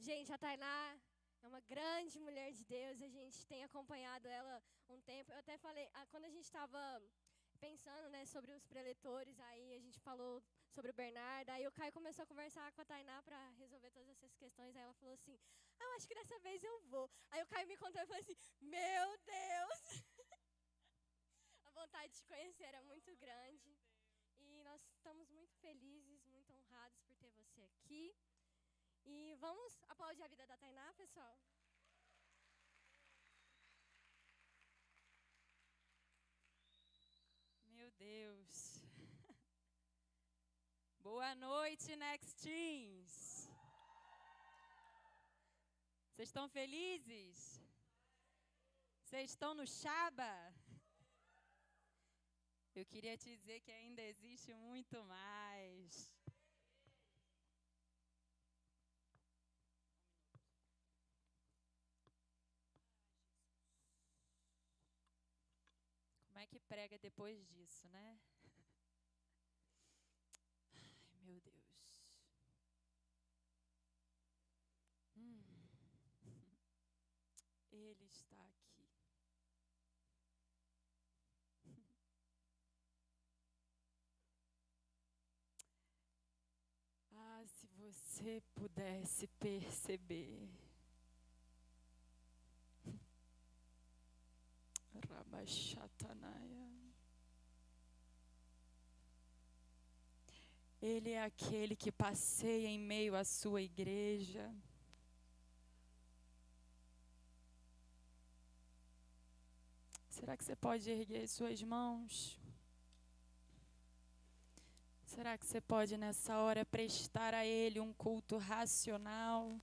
Gente, a Tainá é uma grande mulher de Deus, a gente tem acompanhado ela um tempo. Eu até falei, quando a gente estava pensando, né, sobre os preletores, aí a gente falou sobre o Bernardo, aí o Caio começou a conversar com a Tainá para resolver todas essas questões, aí ela falou assim, eu acho que dessa vez eu vou. Aí o Caio me contou e falou assim, meu Deus! A vontade de te conhecer é muito grande. E nós estamos muito felizes, muito honrados por ter você aqui. E vamos aplaudir a vida da Tainá, pessoal? Meu Deus. Boa noite, Next Teens. Vocês estão felizes? Vocês estão no Shaba? Eu queria te dizer que ainda existe muito mais. Como é que prega depois disso, né? Ai, meu Deus. Ele está aqui. Ah, se você pudesse perceber. Rabashatanaya. Ele é aquele que passeia em meio à sua igreja. Será que você pode erguer suas mãos? Será que você pode nessa hora prestar a Ele um culto racional?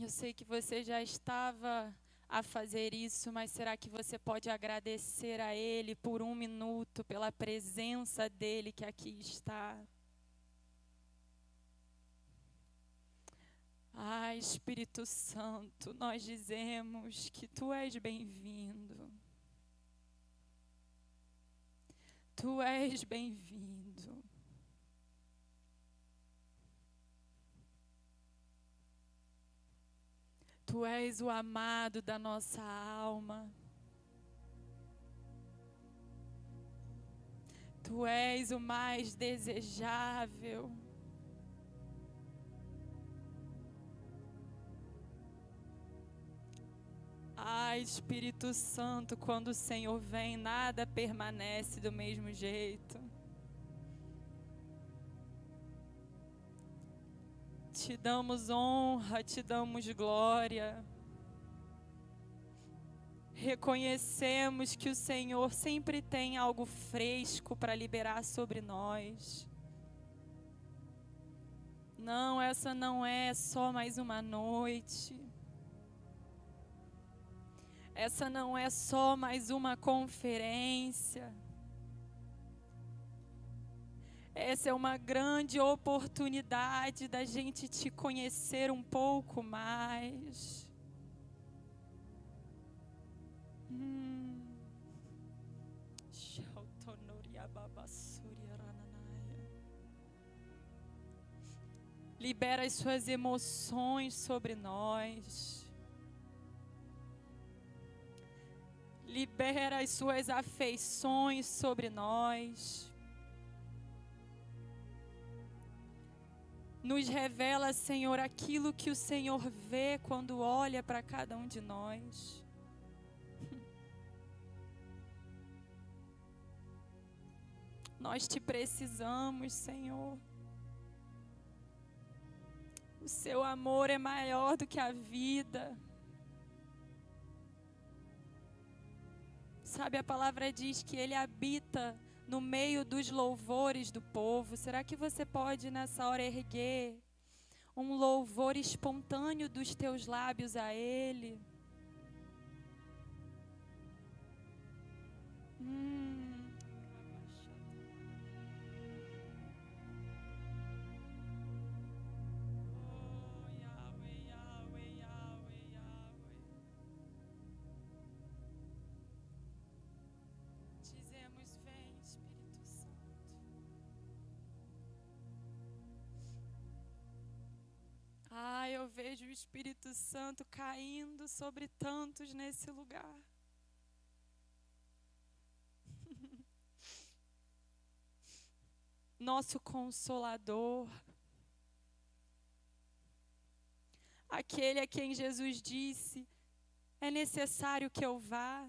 Eu sei que você já estava a fazer isso, mas será que você pode agradecer a Ele por um minuto, pela presença dEle que aqui está? Ah, Espírito Santo, nós dizemos que Tu és bem-vindo. Tu és bem-vindo. Tu és o amado da nossa alma. Tu és o mais desejável. Ah, Espírito Santo, quando o Senhor vem, nada permanece do mesmo jeito. Te damos honra, te damos glória. Reconhecemos que o Senhor sempre tem algo fresco para liberar sobre nós. Não, essa não é só mais uma noite. Essa não é só mais uma conferência. Essa é uma grande oportunidade da gente te conhecer um pouco mais. Libera as suas emoções sobre nós. Libera as suas afeições sobre nós. Nos revela, Senhor, aquilo que o Senhor vê quando olha para cada um de nós. Nós te precisamos, Senhor. O seu amor é maior do que a vida. Sabe, a palavra diz que Ele habita no meio dos louvores do povo. Será que você pode nessa hora erguer um louvor espontâneo dos teus lábios a Ele? Dizemos, vem, Espírito Santo. vejo o Espírito Santo caindo sobre tantos nesse lugar. Nosso Consolador, aquele a quem Jesus disse: é necessário que eu vá,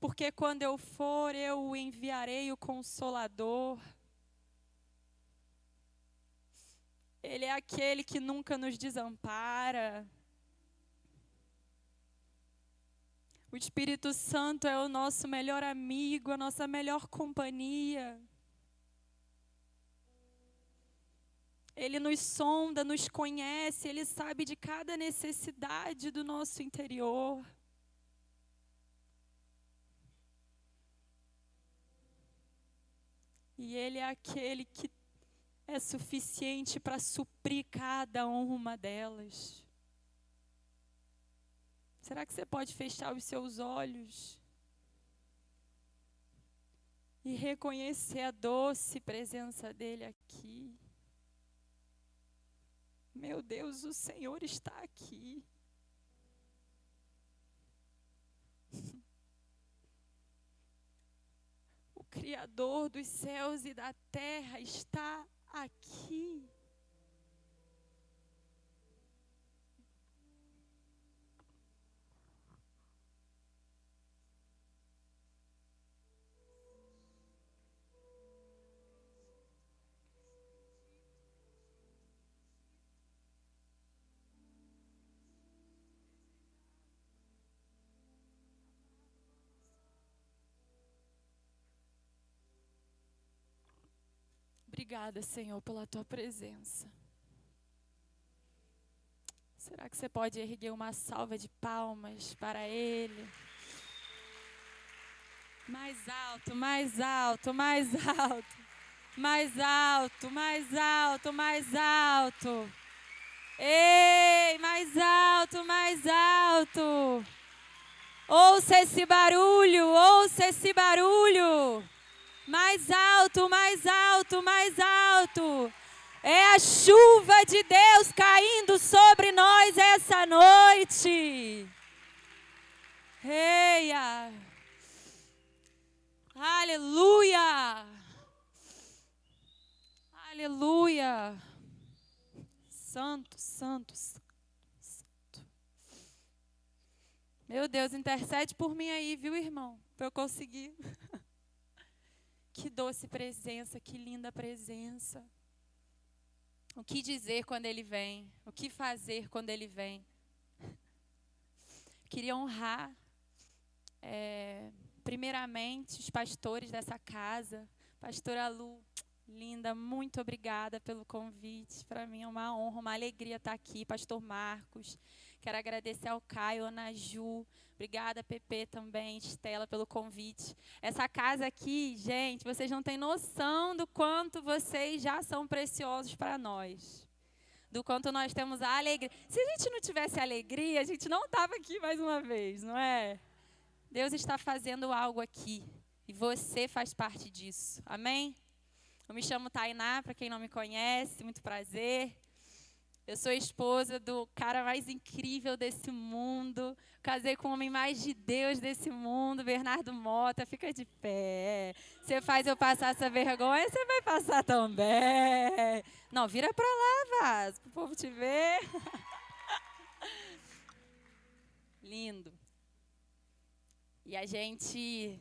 porque quando eu for, eu o enviarei o Consolador. Ele é aquele que nunca nos desampara. O Espírito Santo é o nosso melhor amigo, a nossa melhor companhia. Ele nos sonda, nos conhece, Ele sabe de cada necessidade do nosso interior. E Ele é aquele que é suficiente para suprir cada uma delas. Será que você pode fechar os seus olhos e reconhecer a doce presença dEle aqui? Meu Deus, o Senhor está aqui. O Criador dos céus e da terra está aqui. Obrigada, Senhor, pela Tua presença. Será que você pode erguer uma salva de palmas para Ele? Mais alto, mais alto, mais alto. Mais alto, mais alto, mais alto. Ei, mais alto, mais alto. Ouça esse barulho, ouça esse barulho. Mais alto, mais alto, mais alto. É a chuva de Deus caindo sobre nós essa noite. Eia. Aleluia. Aleluia. Santo, santo, santo. Meu Deus, intercede por mim aí, viu, irmão? Para eu conseguir. Que doce presença, que linda presença. O que dizer quando Ele vem? O que fazer quando Ele vem? Queria honrar, primeiramente, os pastores dessa casa. Pastora Lu, linda, muito obrigada pelo convite. Para mim é uma honra, uma alegria estar aqui. Pastor Marcos, quero agradecer ao Caio, Ana Ju. Obrigada, Pepe também, Estela, pelo convite. Essa casa aqui, gente, vocês não têm noção do quanto vocês já são preciosos para nós. Do quanto nós temos a alegria. Se a gente não tivesse alegria, a gente não estava aqui mais uma vez, não é? Deus está fazendo algo aqui e você faz parte disso. Amém? Eu me chamo Tainá, para quem não me conhece, muito prazer. Eu sou esposa do cara mais incrível desse mundo. Casei com o homem mais de Deus desse mundo, Bernardo Mota. Fica de pé. Você faz eu passar essa vergonha, você vai passar também. Não, vira pra lá, Vaz, pro povo te ver. Lindo. E a gente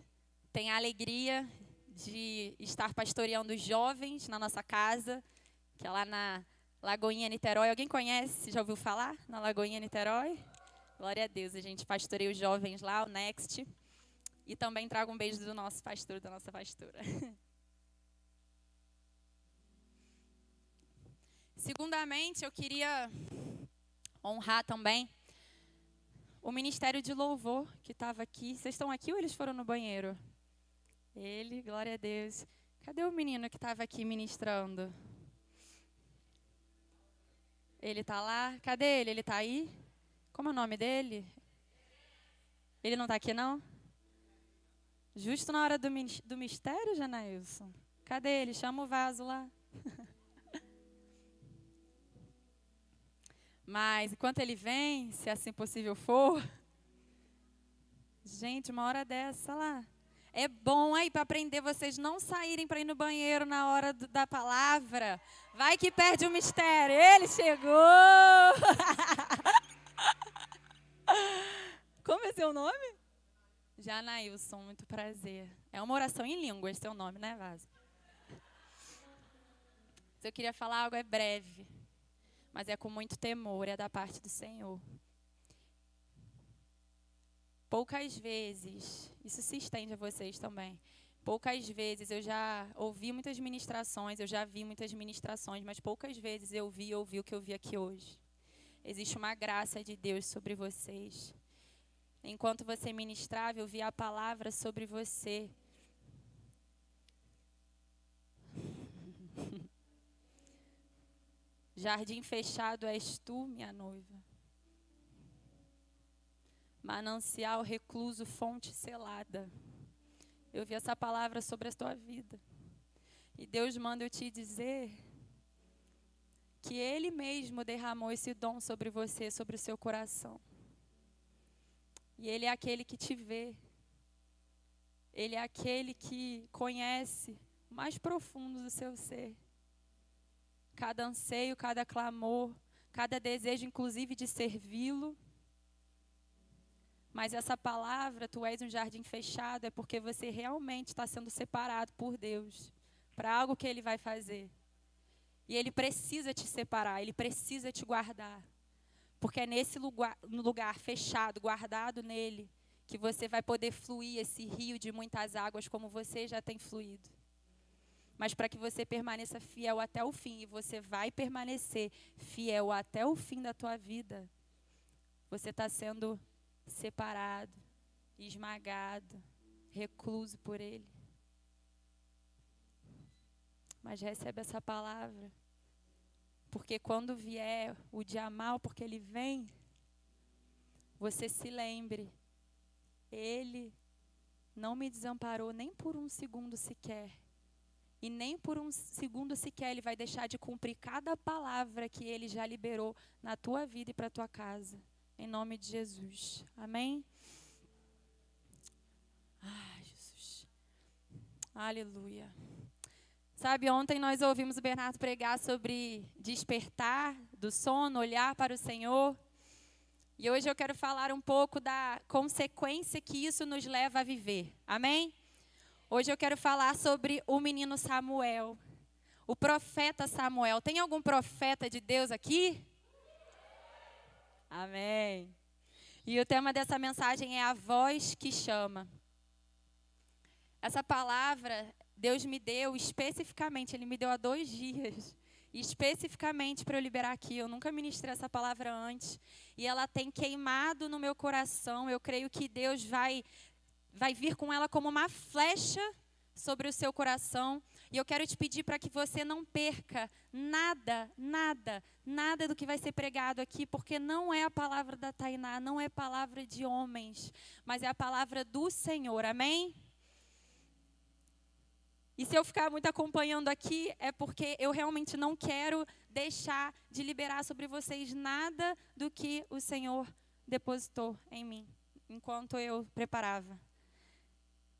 tem a alegria de estar pastoreando os jovens na nossa casa, que é lá na Lagoinha, Niterói. Alguém conhece? Já ouviu falar? Na Lagoinha, Niterói? Glória a Deus. A gente pastoreia os jovens lá, o Next. E também trago um beijo do nosso pastor, da nossa pastora. Segundamente, eu queria honrar também o Ministério de Louvor que estava aqui. Vocês estão aqui ou eles foram no banheiro? Ele, glória a Deus. Cadê o menino que estava aqui ministrando? Ele está lá? Cadê ele? Ele está aí? Como é o nome dele? Ele não está aqui, não? Justo na hora do mistério, Janailson? Cadê ele? Chama o vaso lá. Mas enquanto ele vem, se assim possível for, gente, uma hora dessa lá. É bom aí para aprender vocês não saírem para ir no banheiro na hora da palavra. Vai que perde o mistério. Ele chegou! Como é seu nome? Janailson, muito prazer. É uma oração em línguas, seu nome, né, Vaso? Se eu queria falar algo, é breve, mas é com muito temor, é da parte do Senhor. Poucas vezes, isso se estende a vocês também, poucas vezes eu já ouvi muitas ministrações, eu já vi muitas ministrações, mas poucas vezes eu ouvi o que eu vi aqui hoje. Existe uma graça de Deus sobre vocês. Enquanto você ministrava, eu vi a palavra sobre você. Jardim fechado és tu, minha noiva. Manancial recluso, fonte selada. Eu vi essa palavra sobre a tua vida. E Deus manda eu te dizer que Ele mesmo derramou esse dom sobre você, sobre o seu coração. E Ele é aquele que te vê. Ele é aquele que conhece o mais profundo do seu ser. Cada anseio, cada clamor, cada desejo, inclusive, de servi-lo. Mas essa palavra, tu és um jardim fechado, é porque você realmente está sendo separado por Deus para algo que Ele vai fazer. E Ele precisa te separar, Ele precisa te guardar. Porque é nesse lugar fechado, guardado nele, que você vai poder fluir esse rio de muitas águas como você já tem fluído. Mas para que você permaneça fiel até o fim, e você vai permanecer fiel até o fim da tua vida, você está sendo separado, esmagado, recluso por Ele. Mas recebe essa palavra, porque quando vier o dia mal, porque Ele vem, você se lembre, Ele não me desamparou nem por um segundo sequer. E nem por um segundo sequer Ele vai deixar de cumprir cada palavra que Ele já liberou na tua vida e para a tua casa. Em nome de Jesus. Amém? Ai, Jesus. Aleluia. Sabe, ontem nós ouvimos o Bernardo pregar sobre despertar do sono, olhar para o Senhor. E hoje eu quero falar um pouco da consequência que isso nos leva a viver. Amém? Hoje eu quero falar sobre o menino Samuel, o profeta Samuel. Tem algum profeta de Deus aqui? Amém. E o tema dessa mensagem é a voz que chama. Essa palavra Deus me deu especificamente, Ele me deu há 2 dias, especificamente para eu liberar aqui. Eu nunca ministrei essa palavra antes. E ela tem queimado no meu coração. Eu creio que Deus vai vir com ela como uma flecha sobre o seu coração. E eu quero te pedir para que você não perca nada do que vai ser pregado aqui, porque não é a palavra da Tainá, não é palavra de homens, mas é a palavra do Senhor, amém? E se eu ficar muito acompanhando aqui, é porque eu realmente não quero deixar de liberar sobre vocês nada do que o Senhor depositou em mim, enquanto eu preparava.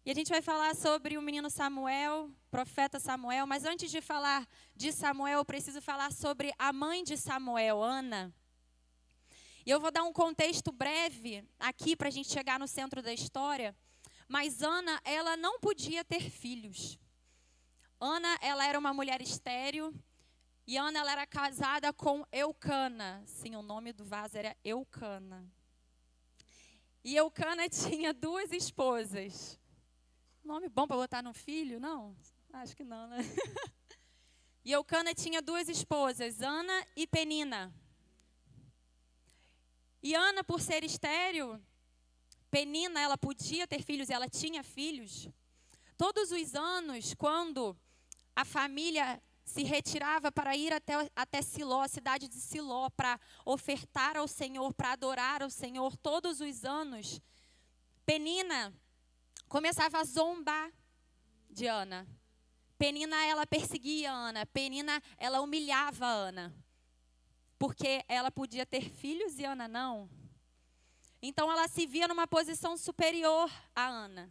E a gente vai falar sobre o menino Samuel, profeta Samuel. Mas antes de falar de Samuel, eu preciso falar sobre a mãe de Samuel, Ana. E eu vou dar um contexto breve aqui para a gente chegar no centro da história. Mas Ana, ela não podia ter filhos. Ana, ela era uma mulher estéril. E Ana, ela era casada com Eucana. Sim, o nome do vaso era Eucana. E Eucana tinha 2 esposas. Nome bom para botar no filho? Não? Acho que não, né? E Eucana tinha 2 esposas, Ana e Penina. E Ana, por ser estéril, Penina, ela podia ter filhos e ela tinha filhos. Todos os anos, quando a família se retirava para ir até Siló, a cidade de Siló, para ofertar ao Senhor, para adorar ao Senhor, todos os anos, Penina começava a zombar de Ana. Penina, ela perseguia Ana. Penina, ela humilhava Ana. porque ela podia ter filhos e Ana não. Então ela se via numa posição superior a Ana.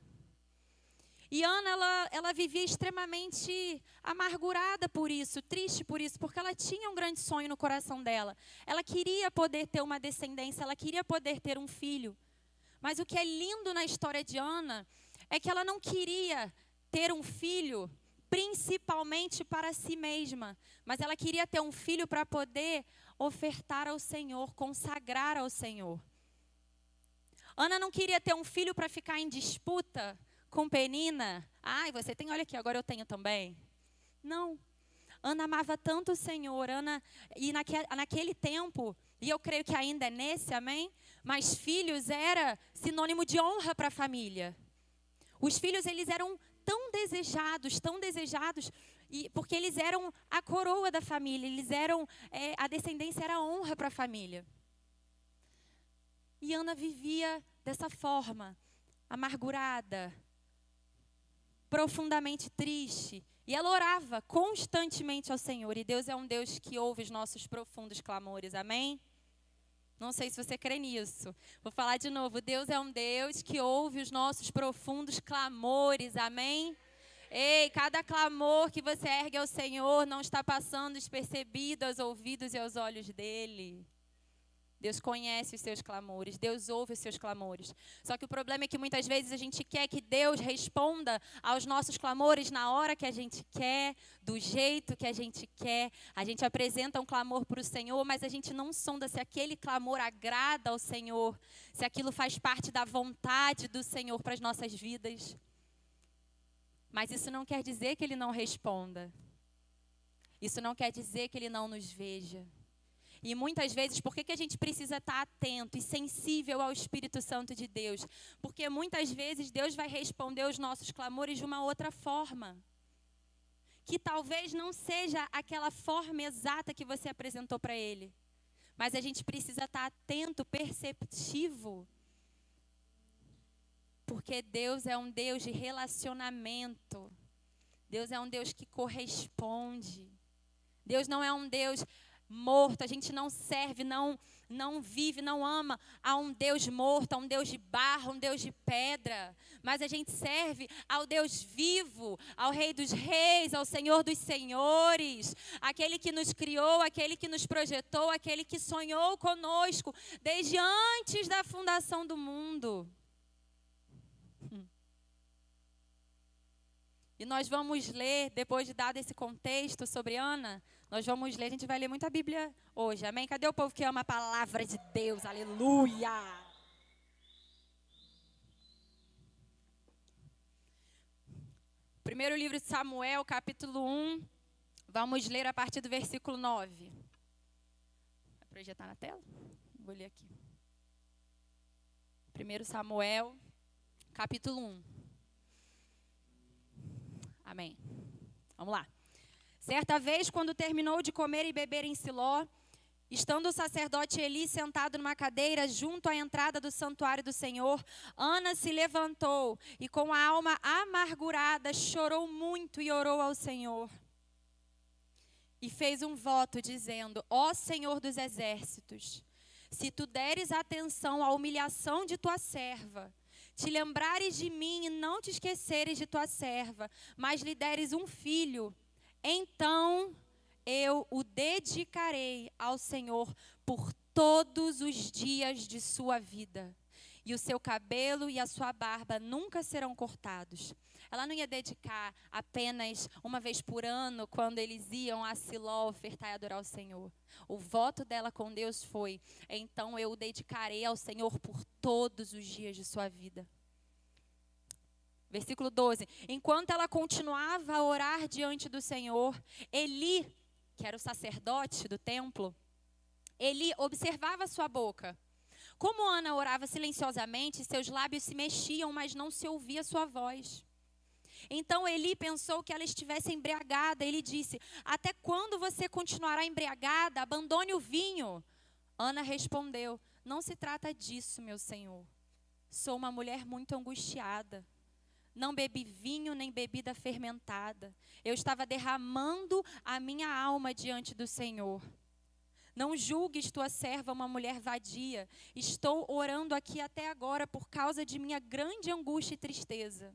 E Ana, ela vivia extremamente amargurada por isso, triste por isso, porque ela tinha um grande sonho no coração dela. Ela queria poder ter uma descendência, ela queria poder ter um filho. Mas o que é lindo na história de Ana é que ela não queria ter um filho principalmente para si mesma, mas ela queria ter um filho para poder ofertar ao Senhor, consagrar ao Senhor. Ana não queria ter um filho para ficar em disputa com Penina. Ai, você tem, olha aqui, agora eu tenho também. Não. Ana amava tanto o Senhor, e naquele tempo, e eu creio que ainda é nesse, amém? Mas filhos era sinônimo de honra para a família. Os filhos, eles eram tão desejados, porque eles eram a coroa da família, a descendência era honra para a família. E Ana vivia dessa forma, amargurada, profundamente triste. E ela orava constantemente ao Senhor. E Deus é um Deus que ouve os nossos profundos clamores. Amém? Não sei se você crê nisso. Vou falar de novo. Deus é um Deus que ouve os nossos profundos clamores. Amém? Ei, cada clamor que você ergue ao Senhor não está passando despercebido aos ouvidos e aos olhos dele. Deus conhece os seus clamores, Deus ouve os seus clamores. Só que o problema é que muitas vezes a gente quer que Deus responda aos nossos clamores na hora que a gente quer, do jeito que a gente quer. A gente apresenta um clamor para o Senhor, mas a gente não sonda se aquele clamor agrada ao Senhor, se aquilo faz parte da vontade do Senhor para as nossas vidas. Mas isso não quer dizer que Ele não responda. Isso não quer dizer que Ele não nos veja. E muitas vezes, por que a gente precisa estar atento e sensível ao Espírito Santo de Deus? Porque muitas vezes Deus vai responder os nossos clamores de uma outra forma. Que talvez não seja aquela forma exata que você apresentou para Ele. Mas a gente precisa estar atento, perceptivo. Porque Deus é um Deus de relacionamento. Deus é um Deus que corresponde. Deus não é um Deus morto, a gente não serve, não vive, não ama a um Deus morto, a um Deus de barro, a um Deus de pedra, mas a gente serve ao Deus vivo, ao Rei dos Reis, ao Senhor dos Senhores, aquele que nos criou, aquele que nos projetou, aquele que sonhou conosco desde antes da fundação do mundo. E nós vamos ler, depois de dado esse contexto sobre Ana, nós vamos ler, a gente vai ler muito a Bíblia hoje, amém? Cadê o povo que ama a palavra de Deus? Aleluia! Primeiro livro de Samuel, capítulo 1, vamos ler a partir do versículo 9. Vai projetar na tela? Vou ler aqui. 1 Samuel, capítulo 1. Amém. Vamos lá. Certa vez, quando terminou de comer e beber em Siló, estando o sacerdote Eli sentado numa cadeira junto à entrada do santuário do Senhor, Ana se levantou e com a alma amargurada chorou muito e orou ao Senhor. E fez um voto dizendo: ó Senhor dos exércitos, se tu deres atenção à humilhação de tua serva, te lembrares de mim e não te esqueceres de tua serva, mas lhe deres um filho, então eu o dedicarei ao Senhor por todos os dias de sua vida. E o seu cabelo e a sua barba nunca serão cortados. Ela não ia dedicar apenas uma vez por ano, quando eles iam a Siló ofertar e adorar o Senhor. O voto dela com Deus foi: então eu o dedicarei ao Senhor por todos os dias de sua vida. Versículo 12. Enquanto ela continuava a orar diante do Senhor, Eli, que era o sacerdote do templo, Eli observava sua boca. Como Ana orava silenciosamente, seus lábios se mexiam, mas não se ouvia sua voz. Então Eli pensou que ela estivesse embriagada. Ele disse: até quando você continuará embriagada? Abandone o vinho. Ana respondeu: não se trata disso, meu senhor. Sou uma mulher muito angustiada. Não bebi vinho nem bebida fermentada. Eu estava derramando a minha alma diante do Senhor. Não julgues tua serva uma mulher vadia. Estou orando aqui até agora por causa de minha grande angústia e tristeza.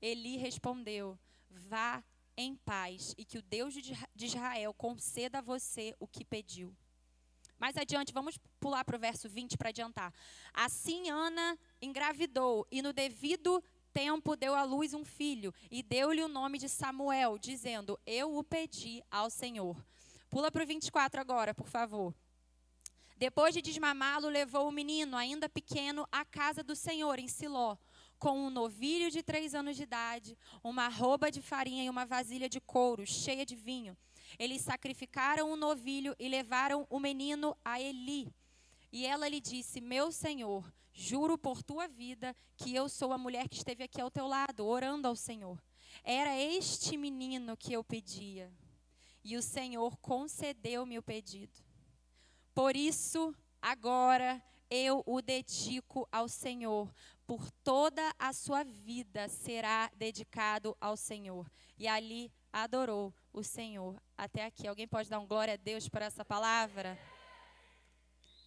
Eli respondeu: vá em paz e que o Deus de Israel conceda a você o que pediu. Mais adiante, vamos pular para o verso 20 para adiantar. Assim Ana engravidou e no devido tempo deu à luz um filho e deu-lhe o nome de Samuel, dizendo: eu o pedi ao Senhor. Pula para o 24 agora, por favor. Depois de desmamá-lo, levou o menino, ainda pequeno, à casa do Senhor, em Siló, com um novilho de 3 anos de idade, uma arroba de farinha e uma vasilha de couro, cheia de vinho. Eles sacrificaram o novilho e levaram o menino a Eli. E ela lhe disse: meu senhor, juro por tua vida que eu sou a mulher que esteve aqui ao teu lado, orando ao Senhor. Era este menino que eu pedia. E o Senhor concedeu-me o pedido. Por isso, agora eu o dedico ao Senhor. Por toda a sua vida será dedicado ao Senhor. E ali adorou o Senhor. Até aqui. Alguém pode dar um glória a Deus por essa palavra?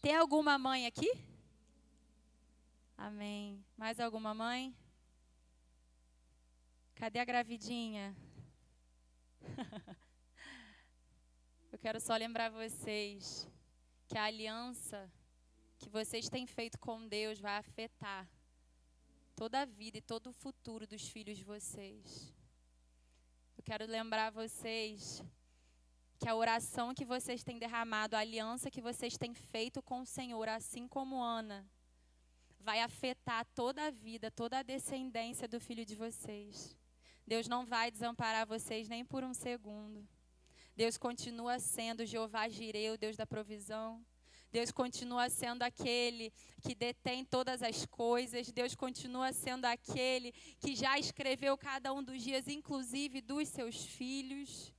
Tem alguma mãe aqui? Amém. Mais alguma mãe? Cadê a gravidinha? Eu quero só lembrar vocês que a aliança que vocês têm feito com Deus vai afetar toda a vida e todo o futuro dos filhos de vocês. Eu quero lembrar vocês que a oração que vocês têm derramado, a aliança que vocês têm feito com o Senhor, assim como Ana, vai afetar toda a vida, toda a descendência do filho de vocês. Deus não vai desamparar vocês nem por um segundo. Deus continua sendo Jeová Jireh, o Deus da provisão. Deus continua sendo aquele que detém todas as coisas. Deus continua sendo aquele que já escreveu cada um dos dias, inclusive dos seus filhos.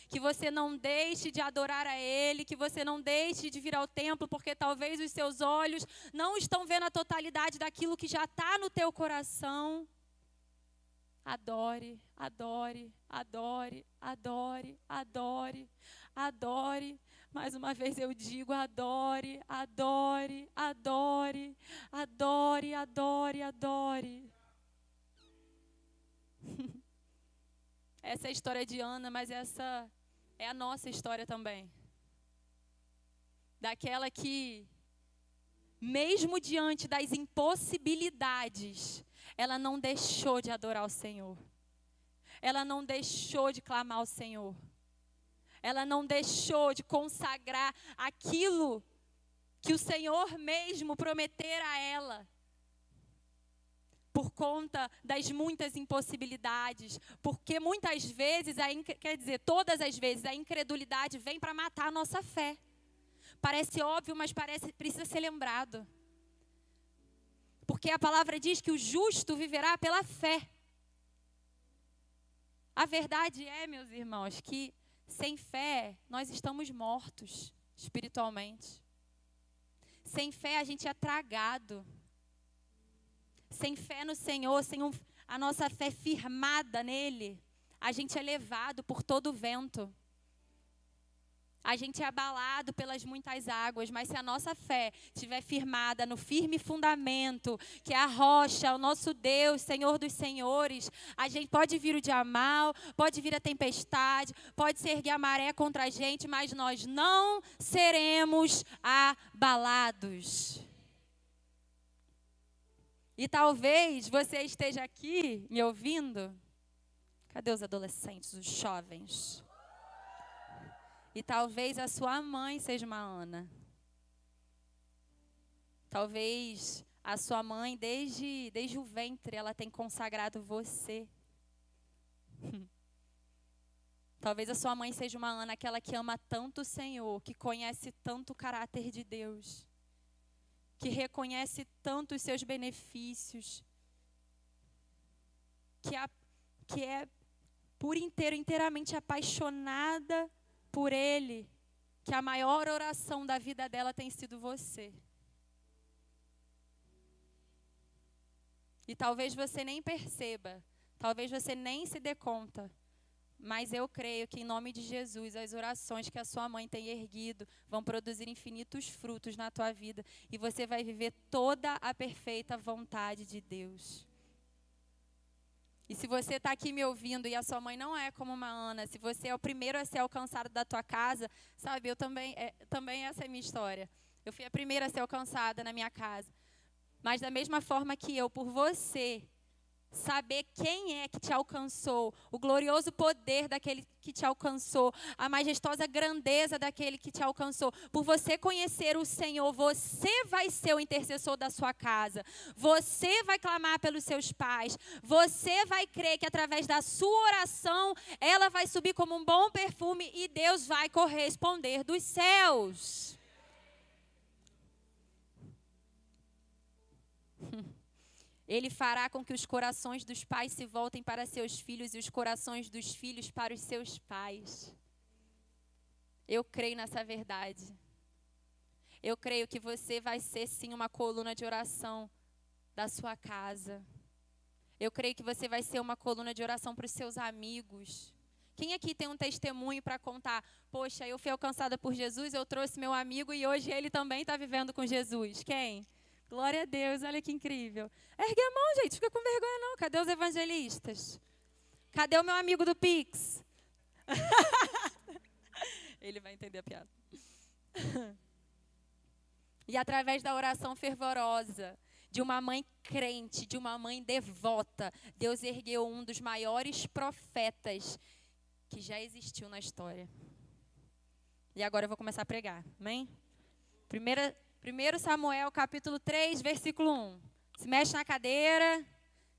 Que você não deixe de adorar a Ele, que você não deixe de vir ao templo, porque talvez os seus olhos não estão vendo a totalidade daquilo que já está no teu coração. Adore, adore, adore, adore, adore, adore. Mais uma vez eu digo: adore, adore, adore, adore, adore, adore. Essa é a história de Ana, mas essa é a nossa história também. Daquela que, mesmo diante das impossibilidades, ela não deixou de adorar o Senhor. Ela não deixou de clamar ao Senhor. Ela não deixou de consagrar aquilo que o Senhor mesmo prometera a ela. Por conta das muitas impossibilidades. Porque muitas vezes, todas as vezes, a incredulidade vem para matar a nossa fé. Parece óbvio, mas precisa ser lembrado. Porque a palavra diz que o justo viverá pela fé. A verdade é, meus irmãos, que sem fé nós estamos mortos espiritualmente. Sem fé a gente é tragado. Sem fé no Senhor, sem a nossa fé firmada nele, a gente é levado por todo o vento. A gente é abalado pelas muitas águas, mas se a nossa fé estiver firmada no firme fundamento, que é a rocha, o nosso Deus, Senhor dos senhores, a gente pode vir o dia mal, pode vir a tempestade, pode se erguer a maré contra a gente, mas nós não seremos abalados. E talvez você esteja aqui me ouvindo. Cadê os adolescentes, os jovens? E talvez a sua mãe seja uma Ana. Talvez a sua mãe, desde o ventre, ela tem consagrado você. Talvez a sua mãe seja uma Ana, aquela que ama tanto o Senhor, que conhece tanto o caráter de Deus, que reconhece tanto os seus benefícios, que é por inteiro, inteiramente apaixonada por Ele, que a maior oração da vida dela tem sido você. E talvez você nem perceba, talvez você nem se dê conta, Mas eu creio que, em nome de Jesus, as orações que a sua mãe tem erguido vão produzir infinitos frutos na tua vida. E você vai viver toda a perfeita vontade de Deus. E se você está aqui me ouvindo e a sua mãe não é como uma Ana, se você é o primeiro a ser alcançado da tua casa, sabe, eu também essa é a minha história. Eu fui a primeira a ser alcançada na minha casa. Mas da mesma forma que eu, por você saber quem é que te alcançou, o glorioso poder daquele que te alcançou, a majestosa grandeza daquele que te alcançou, por você conhecer o Senhor, você vai ser o intercessor da sua casa, você vai clamar pelos seus pais, você vai crer que através da sua oração, ela vai subir como um bom perfume e Deus vai corresponder dos céus. Ele fará com que os corações dos pais se voltem para seus filhos e os corações dos filhos para os seus pais. Eu creio nessa verdade. Eu creio que você vai ser, sim, uma coluna de oração da sua casa. Eu creio que você vai ser uma coluna de oração para os seus amigos. Quem aqui tem um testemunho para contar? Poxa, eu fui alcançada por Jesus, eu trouxe meu amigo e hoje ele também está vivendo com Jesus. Quem? Glória a Deus, olha que incrível. Ergue a mão, gente, fica com vergonha não. Cadê os evangelistas? Cadê o meu amigo do Pix? Ele vai entender a piada. E através da oração fervorosa, de uma mãe crente, de uma mãe devota, Deus ergueu um dos maiores profetas que já existiu na história. E agora eu vou começar a pregar, amém? 1 Samuel, capítulo 3, versículo 1. Se mexe na cadeira,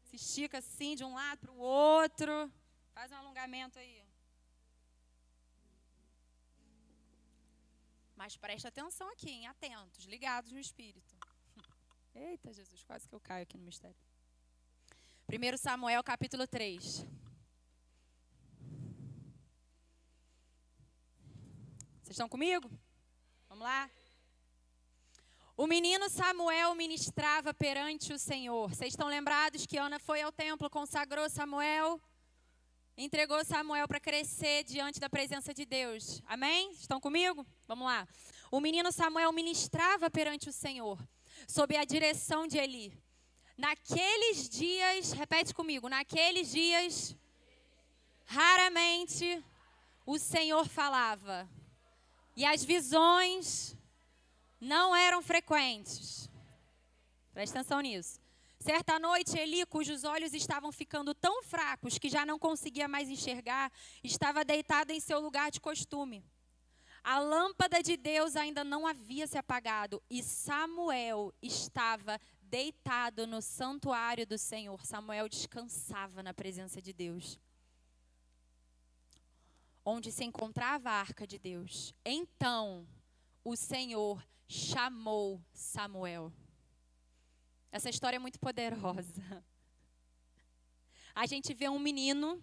se estica assim de um lado para o outro. Faz um alongamento aí. Mas presta atenção aqui, hein? Atentos, ligados no Espírito. Eita, Jesus, quase que eu caio aqui no mistério. 1 Samuel, capítulo 3. Vocês estão comigo? Vamos lá? O menino Samuel ministrava perante o Senhor. Vocês estão lembrados que Ana foi ao templo, consagrou Samuel, entregou Samuel para crescer diante da presença de Deus. Amém? Estão comigo? Vamos lá. O menino Samuel ministrava perante o Senhor, sob a direção de Eli. Naqueles dias, repete comigo, naqueles dias, raramente o Senhor falava. E as visões não eram frequentes. Presta atenção nisso. Certa noite, Eli, cujos olhos estavam ficando tão fracos que já não conseguia mais enxergar, estava deitado em seu lugar de costume. A lâmpada de Deus ainda não havia se apagado e Samuel estava deitado no santuário do Senhor. Samuel descansava na presença de Deus, onde se encontrava a arca de Deus. Então, o Senhor chamou Samuel. Essa história é muito poderosa. A gente vê um menino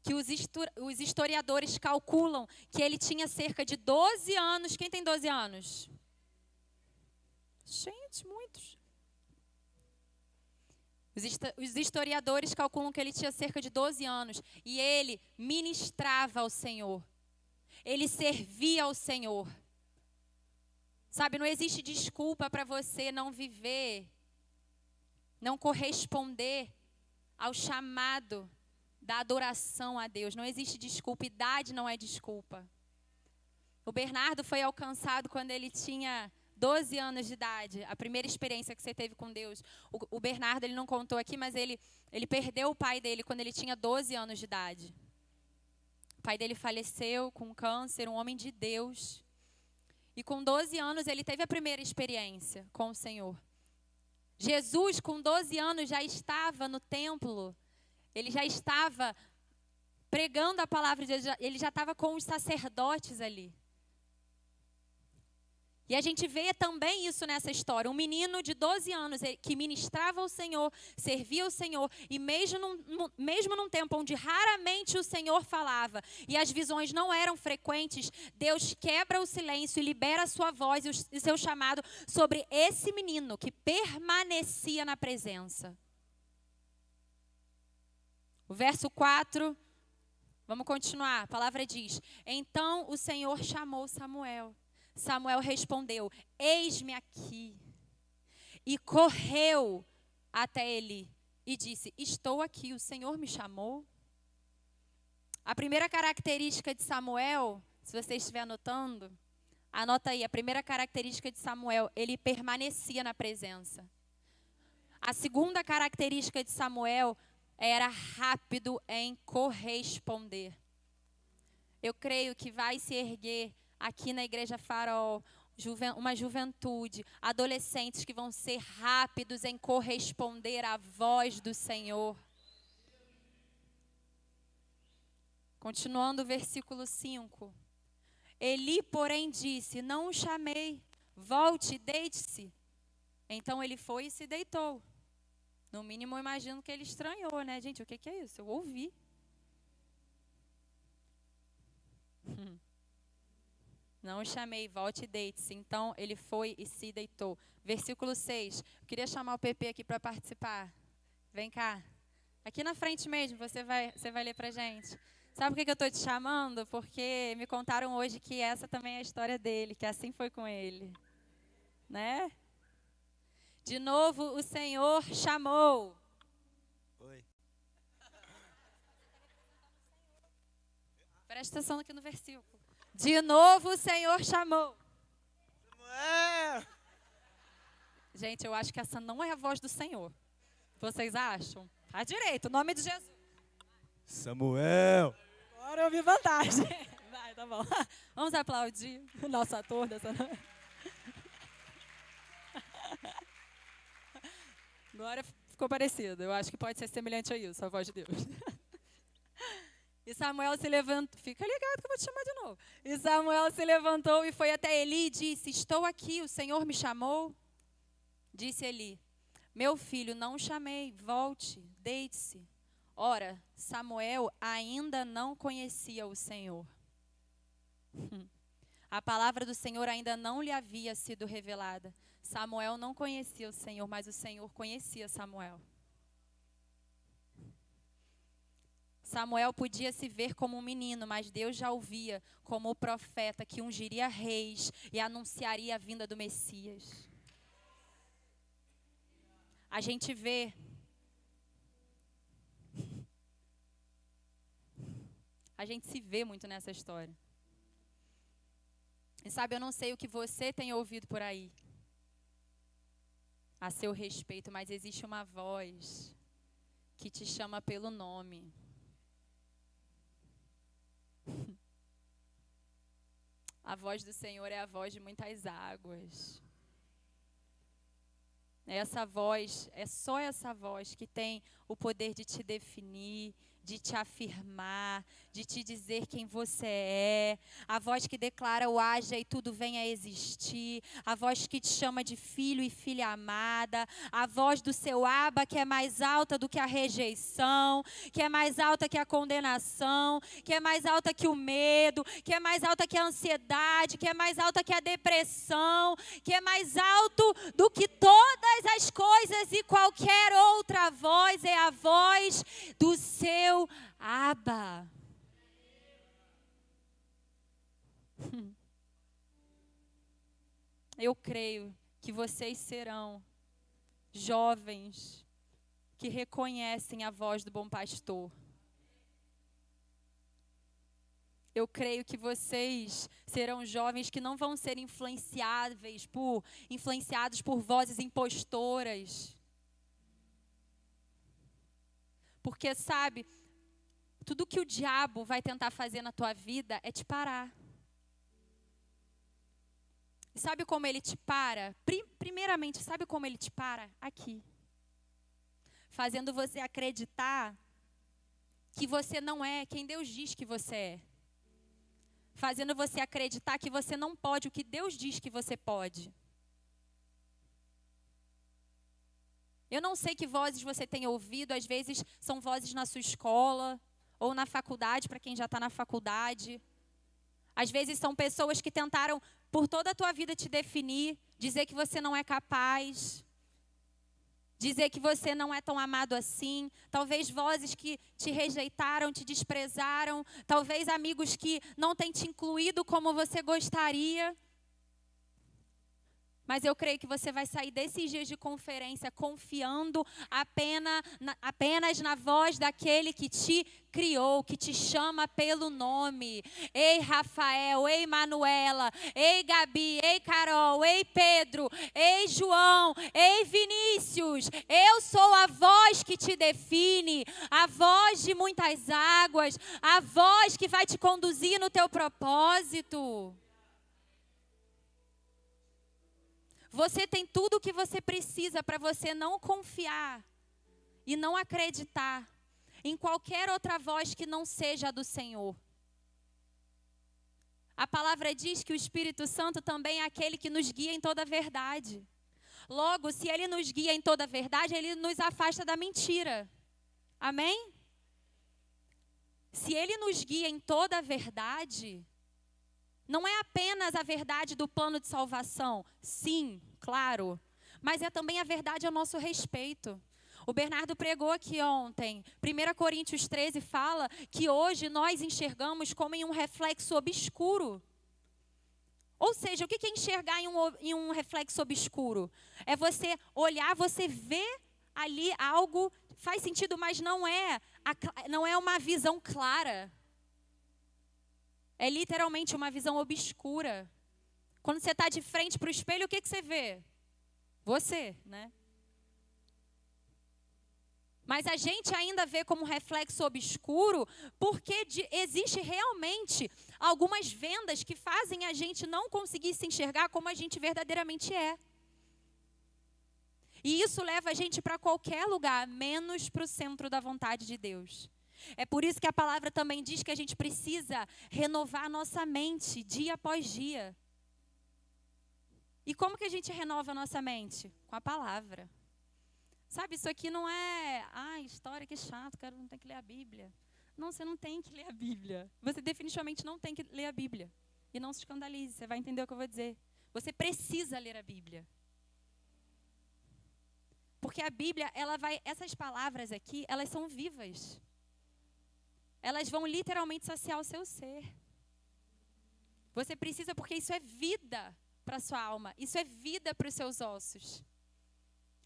que os historiadores calculam que ele tinha cerca de 12 anos. Quem tem 12 anos? Gente, muitos. Os historiadores calculam que ele tinha cerca de 12 anos. E ele ministrava ao Senhor. Ele servia ao Senhor. Sabe, não existe desculpa para você não viver, não corresponder ao chamado da adoração a Deus. Não existe desculpa, idade não é desculpa. O Bernardo foi alcançado quando ele tinha 12 anos de idade, a primeira experiência que você teve com Deus. O Bernardo, ele não contou aqui, mas ele perdeu o pai dele quando ele tinha 12 anos de idade. O pai dele faleceu com câncer, um homem de Deus. E com 12 anos ele teve a primeira experiência com o Senhor. Jesus, com 12 anos, já estava no templo. Ele já estava pregando a palavra de Deus. Ele já estava com os sacerdotes ali. E a gente vê também isso nessa história. Um menino de 12 anos que ministrava ao Senhor, servia ao Senhor. E mesmo num tempo onde raramente o Senhor falava e as visões não eram frequentes, Deus quebra o silêncio e libera a sua voz e o seu chamado sobre esse menino que permanecia na presença. O verso 4, Vamos continuar. A palavra diz: então o Senhor chamou Samuel. Samuel respondeu: eis-me aqui. E correu até Eli e disse: estou aqui, o Senhor me chamou. A primeira característica de Samuel, se você estiver anotando, anota aí, a primeira característica de Samuel, ele permanecia na presença. A segunda característica de Samuel era rápido em corresponder. Eu creio que vai se erguer aqui na Igreja Farol uma juventude, adolescentes que vão ser rápidos em corresponder à voz do Senhor. Continuando o versículo 5. Eli, porém, disse: não o chamei, volte, deite-se. Então ele foi e se deitou. No mínimo, eu imagino que ele estranhou, né? Gente, o que é isso? Eu ouvi. Não o chamei, volte e deite-se. Então ele foi e se deitou. Versículo 6. Eu queria chamar o PP aqui para participar. Vem cá. Aqui na frente mesmo, você vai ler para gente. Sabe por que eu estou te chamando? Porque me contaram hoje que essa também é a história dele, que assim foi com ele. Né? De novo o Senhor chamou. Oi. Presta atenção aqui no versículo. De novo o Senhor chamou. Samuel! Gente, eu acho que essa não é a voz do Senhor. Vocês acham? À direita, o nome de Jesus. Samuel! Agora eu vi vantagem. Vai, tá bom. Vamos aplaudir o nosso ator dessa noite. Agora ficou parecido. Eu acho que pode ser semelhante a isso, a voz de Deus. E Samuel se levantou. Fica ligado que eu vou te chamar de novo. E Samuel se levantou e foi até Eli e disse: estou aqui, o Senhor me chamou. Disse Eli: meu filho, não o chamei, volte, deite-se. Ora, Samuel ainda não conhecia o Senhor. A palavra do Senhor ainda não lhe havia sido revelada. Samuel não conhecia o Senhor, mas o Senhor conhecia Samuel. Samuel podia se ver como um menino, mas Deus já o via como o profeta que ungiria reis e anunciaria a vinda do Messias. A gente vê a gente se vê muito nessa história. E sabe, eu não sei o que você tem ouvido por aí a seu respeito, mas existe uma voz que te chama pelo nome. A voz do Senhor é a voz de muitas águas. Essa voz, é só essa voz que tem o poder de te definir, de te afirmar, de te dizer quem você é. A voz que declara o haja e tudo venha a existir. A voz que te chama de filho e filha amada. A voz do seu Abba que é mais alta do que a rejeição, que é mais alta que a condenação, que é mais alta que o medo, que é mais alta que a ansiedade, que é mais alta que a depressão, que é mais alto do que todas as coisas e qualquer outra voz é a voz do seu Abba. Eu creio que vocês serão jovens que reconhecem a voz do bom pastor. Eu creio que vocês serão jovens que não vão ser influenciados por vozes impostoras. Porque, sabe, tudo que o diabo vai tentar fazer na tua vida é te parar. E sabe como ele te para? Primeiramente, sabe como ele te para? Aqui. Fazendo você acreditar que você não é quem Deus diz que você é. Fazendo você acreditar que você não pode o que Deus diz que você pode. Eu não sei que vozes você tem ouvido, às vezes são vozes na sua escola ou na faculdade, para quem já está na faculdade. Às vezes são pessoas que tentaram por toda a tua vida te definir, dizer que você não é capaz, dizer que você não é tão amado assim, talvez vozes que te rejeitaram, te desprezaram, talvez amigos que não têm te incluído como você gostaria. Mas eu creio que você vai sair desses dias de conferência confiando apenas na voz daquele que te criou, que te chama pelo nome. Ei, Rafael, ei, Manuela, ei, Gabi, ei, Carol, ei, Pedro, ei, João, ei, Vinícius. Eu sou a voz que te define, a voz de muitas águas, a voz que vai te conduzir no teu propósito. Você tem tudo o que você precisa para você não confiar e não acreditar em qualquer outra voz que não seja a do Senhor. A palavra diz que o Espírito Santo também é aquele que nos guia em toda a verdade. Logo, se Ele nos guia em toda a verdade, Ele nos afasta da mentira. Amém? Se Ele nos guia em toda a verdade, não é apenas a verdade do plano de salvação, sim, claro, mas é também a verdade a nosso respeito. O Bernardo pregou aqui ontem, 1 Coríntios 13 fala que hoje nós enxergamos como em um reflexo obscuro. Ou seja, o que é enxergar em um reflexo obscuro? É você olhar, você ver ali algo, faz sentido, mas não é uma visão clara. É literalmente uma visão obscura. Quando você está de frente para o espelho, o que você vê? Você, né? Mas a gente ainda vê como reflexo obscuro porque existe realmente algumas vendas que fazem a gente não conseguir se enxergar como a gente verdadeiramente é. E isso leva a gente para qualquer lugar, menos para o centro da vontade de Deus. É por isso que a palavra também diz que a gente precisa renovar a nossa mente dia após dia. E como que a gente renova a nossa mente? Com a palavra. Sabe, isso aqui não é, história que chato, cara, não tem que ler a Bíblia. Não, você não tem que ler a Bíblia. Você definitivamente não tem que ler a Bíblia. E não se escandalize, você vai entender o que eu vou dizer. Você precisa ler a Bíblia. Porque a Bíblia, essas palavras aqui, elas são vivas. Elas vão literalmente saciar o seu ser. Você precisa, porque isso é vida para a sua alma. Isso é vida para os seus ossos.